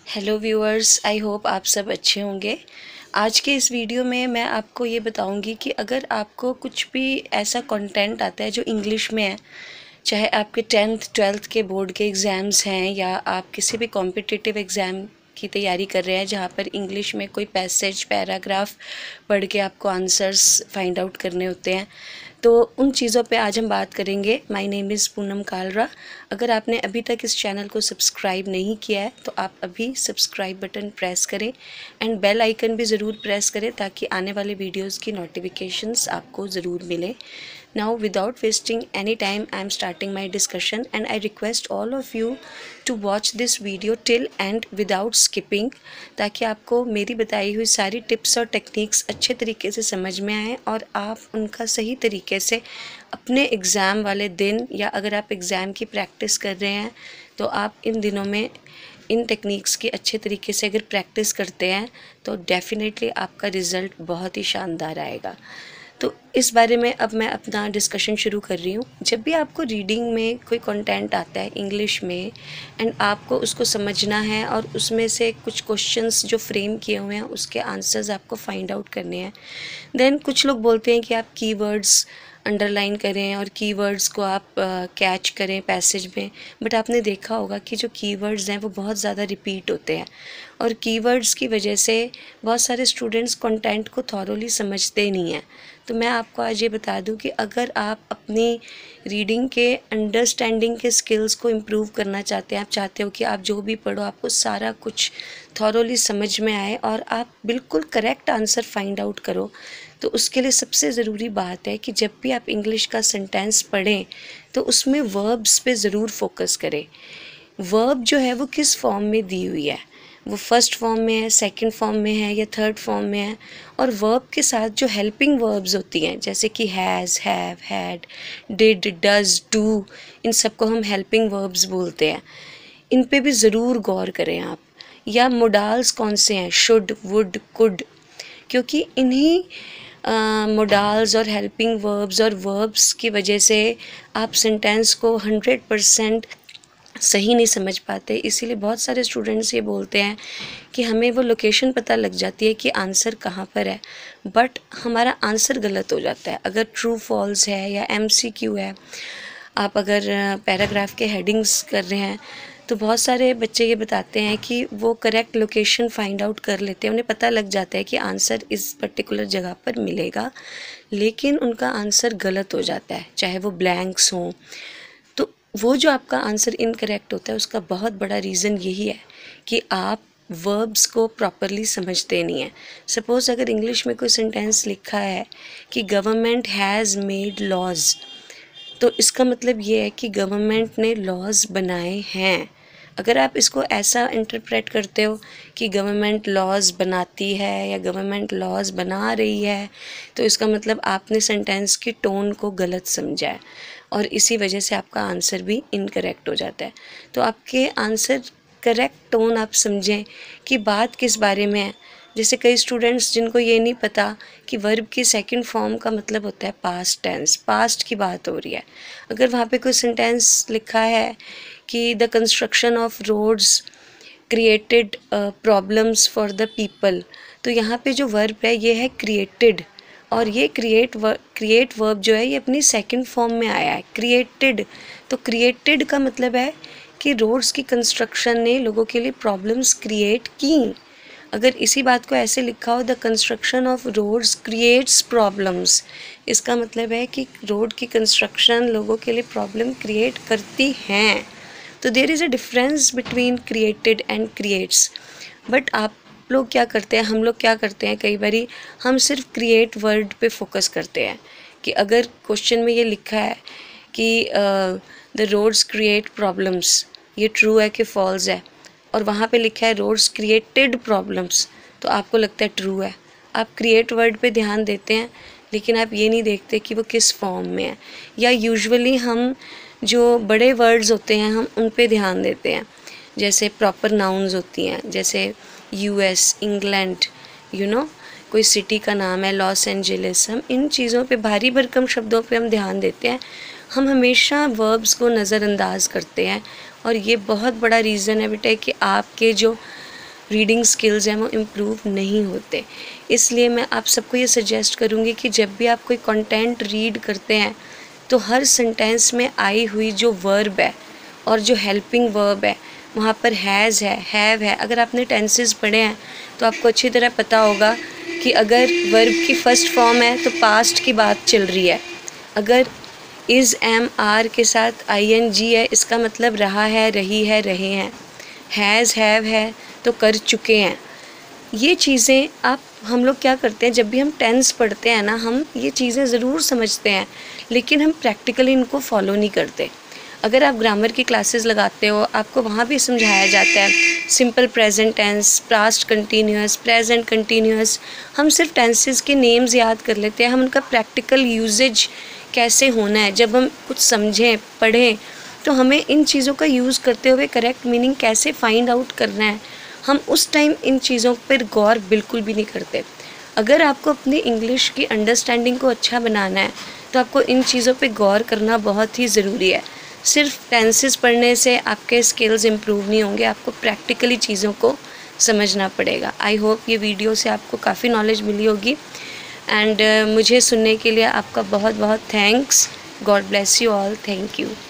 Hello viewers, I hope आप सब अच्छे होंगे। आज के इस वीडियो में मैं आपको ये बताऊंगी कि अगर आपको कुछ भी ऐसा कंटेंट आता है जो इंग्लिश में है, चाहे आपके 10th 12th के बोर्ड के एग्ज़ाम्स हैं या आप किसी भी कॉम्पिटिटिव एग्ज़ाम की तैयारी कर रहे हैं जहाँ पर इंग्लिश में कोई पैसेज पैराग्राफ पढ़ के आपको आंसर्स फाइंड आउट करने होते हैं, तो उन चीज़ों पे आज हम बात करेंगे। My name is Poonam Kalra. अगर आपने अभी तक इस चैनल को सब्सक्राइब नहीं किया है तो आप अभी सब्सक्राइब बटन प्रेस करें एंड बेल आइकन भी ज़रूर प्रेस करें ताकि आने वाले वीडियोस की नोटिफिकेशंस आपको ज़रूर मिले। Now, without wasting any time, I am starting my discussion and I request all of you to watch this video till end without skipping, ताकि आपको मेरी बताई हुई सारी टिप्स और टेक्निक्स अच्छे तरीके से समझ में आए और आप उनका सही तरीके से अपने एग्ज़ाम वाले दिन या अगर आप एग्ज़ाम की प्रैक्टिस कर रहे हैं तो आप इन दिनों में इन टेक्निक्स की अच्छे तरीके से अगर प्रैक्टिस करते हैं तो डेफिनेटली आपका रिज़ल्ट बहुत ही शानदार आएगा। तो इस बारे में अब मैं अपना डिस्कशन शुरू कर रही हूँ। जब भी आपको रीडिंग में कोई कंटेंट आता है इंग्लिश में एंड आपको उसको समझना है और उसमें से कुछ क्वेश्चंस जो फ्रेम किए हुए हैं उसके आंसर्स आपको फाइंड आउट करने हैं, देन कुछ लोग बोलते हैं कि आप कीवर्ड्स अंडरलाइन करें और कीवर्ड्स को आप कैच करें पैसेज में, बट आपने देखा होगा कि जो कीवर्ड्स हैं वो बहुत ज़्यादा रिपीट होते हैं और कीवर्ड्स की वजह से बहुत सारे स्टूडेंट्स कंटेंट को थॉरोली समझते नहीं हैं। तो मैं आपको आज ये बता दूं कि अगर आप अपनी रीडिंग के अंडरस्टैंडिंग के स्किल्स को इम्प्रूव करना चाहते हैं, आप चाहते हो कि आप जो भी पढ़ो आपको सारा कुछ थॉरोली समझ में आए और आप बिल्कुल करेक्ट आंसर फाइंड आउट करो, तो उसके लिए सबसे ज़रूरी बात है कि जब भी आप इंग्लिश का सेंटेंस पढ़ें तो उसमें वर्ब्स पे ज़रूर फोकस करें। वर्ब जो है वो किस फॉर्म में दी हुई है, वो फर्स्ट फॉर्म में है, सेकंड फॉर्म में है या थर्ड फॉर्म में है, और वर्ब के साथ जो हेल्पिंग वर्ब्स होती हैं जैसे कि has, have, had, did, does, do, इन सबको हम हेल्पिंग वर्ब्स बोलते हैं। इन पे भी ज़रूर गौर करें आप। या मोडाल्स कौन से हैं, शुड, वुड, कुड, क्योंकि इन्हीं मोडाल्स और हेल्पिंग वर्ब्स और वर्ब्स की वजह से आप सेंटेंस को 100% सही नहीं समझ पाते। इसीलिए बहुत सारे स्टूडेंट्स ये बोलते हैं कि हमें वो लोकेशन पता लग जाती है कि आंसर कहाँ पर है, बट हमारा आंसर गलत हो जाता है। अगर ट्रू फॉल्स है या MCQ है, आप अगर पैराग्राफ के हेडिंग्स कर रहे हैं तो बहुत सारे बच्चे ये बताते हैं कि वो करेक्ट लोकेशन फाइंड आउट कर लेते हैं, उन्हें पता लग जाता है कि आंसर इस पर्टिकुलर जगह पर मिलेगा, लेकिन उनका आंसर गलत हो जाता है, चाहे वो ब्लैंक्स हों। तो वो जो आपका आंसर इनकरेक्ट होता है उसका बहुत बड़ा रीज़न यही है कि आप वर्ब्स को प्रॉपरली समझते नहीं हैं। सपोज़ अगर इंग्लिश में कोई सेंटेंस लिखा है कि गवर्नमेंट हैज़ मेड लॉज, तो इसका मतलब ये है कि गवर्नमेंट ने लॉज बनाए हैं। अगर आप इसको ऐसा इंटरप्रेट करते हो कि गवर्नमेंट लॉज बनाती है या गवर्नमेंट लॉज बना रही है, तो इसका मतलब आपने सेंटेंस की टोन को गलत समझा है और इसी वजह से आपका आंसर भी इनकरेक्ट हो जाता है। तो आपके आंसर करेक्ट टोन आप समझें कि बात किस बारे में है। जैसे कई स्टूडेंट्स जिनको ये नहीं पता कि वर्ब की सेकंड फॉर्म का मतलब होता है पास्ट टेंस, पास्ट की बात हो रही है। अगर वहाँ पे कोई सेंटेंस लिखा है कि the construction of roads created problems for the people, तो यहाँ पे जो वर्ब है ये है क्रिएटेड, और ये क्रिएट वर्ब जो है ये अपनी सेकंड फॉर्म में आया है, क्रिएटेड। तो क्रिएटेड का मतलब है कि रोड्स की कंस्ट्रक्शन ने लोगों के लिए प्रॉब्लम्स क्रिएट की। अगर इसी बात को ऐसे लिखा हो the construction of roads creates problems, इसका मतलब है कि रोड की कंस्ट्रक्शन लोगों के लिए प्रॉब्लम क्रिएट करती हैं। तो there is a difference between created and creates. But आप लोग क्या करते हैं, हम लोग क्या करते हैं, कई बारी हम सिर्फ क्रिएट वर्ड पे फोकस करते हैं कि अगर क्वेश्चन में ये लिखा है कि द रोड्स क्रिएट प्रॉब्लम्स, ये ट्रू है कि फॉल्स है, और वहाँ पे लिखा है रोड्स क्रिएटेड प्रॉब्लम्स, तो आपको लगता है ट्रू है। आप क्रिएट वर्ड पे ध्यान देते हैं लेकिन आप ये नहीं देखते कि वो किस फॉर्म में है। या यूजुअली हम जो बड़े वर्ड्स होते हैं हम उन पे ध्यान देते हैं, जैसे प्रॉपर नाउन्स होती हैं, जैसे US, इंग्लैंड, कोई सिटी का नाम है लॉस एंजलिस, हम इन चीज़ों पे भारी भरकम शब्दों पे हम ध्यान देते हैं। हम हमेशा वर्ब्स को नज़रअंदाज करते हैं और ये बहुत बड़ा रीज़न है बेटा कि आपके जो रीडिंग स्किल्स हैं वो इम्प्रूव नहीं होते। इसलिए मैं आप सबको ये सजेस्ट करूँगी कि जब भी आप कोई कंटेंट रीड करते हैं तो हर सेंटेंस में आई हुई जो वर्ब है और जो हेल्पिंग वर्ब है वहाँ पर हैज़ है, हैव है। अगर आपने टेंसेस पढ़े हैं तो आपको अच्छी तरह पता होगा कि अगर वर्ब की फ़र्स्ट फॉर्म है तो पास्ट की बात चल रही है। अगर इज़ एम आर के साथ ING है, इसका मतलब रहा है, रही है, रहे हैं। हैज़ हैव है तो कर चुके हैं। ये चीज़ें हम लोग क्या करते हैं, जब भी हम टेंस पढ़ते हैं ना, हम ये चीज़ें ज़रूर समझते हैं लेकिन हम प्रैक्टिकली इनको फॉलो नहीं करते। अगर आप ग्रामर की क्लासेस लगाते हो, आपको वहाँ भी समझाया जाता है simple present tense, past continuous, present continuous. हम सिर्फ टेंसेस के नेम्स याद कर लेते हैं, हम उनका प्रैक्टिकल यूजेज कैसे होना है, जब हम कुछ समझें, पढ़ें, तो हमें इन चीज़ों का यूज़ करते हुए करेक्ट मीनिंग कैसे फाइंड आउट करना है, हम उस टाइम इन चीज़ों पर गौर बिल्कुल भी नहीं करते। अगर आपको अपनी इंग्लिश की अंडरस्टैंडिंग को अच्छा बनाना है तो आपको इन चीज़ों पे गौर करना बहुत ही ज़रूरी है। सिर्फ टेंसेस पढ़ने से आपके स्किल्स इम्प्रूव नहीं होंगे, आपको प्रैक्टिकली चीज़ों को समझना पड़ेगा। आई होप ये वीडियो से आपको काफ़ी नॉलेज मिली होगी एंड मुझे सुनने के लिए आपका बहुत बहुत thanks. God bless you all. Thank you.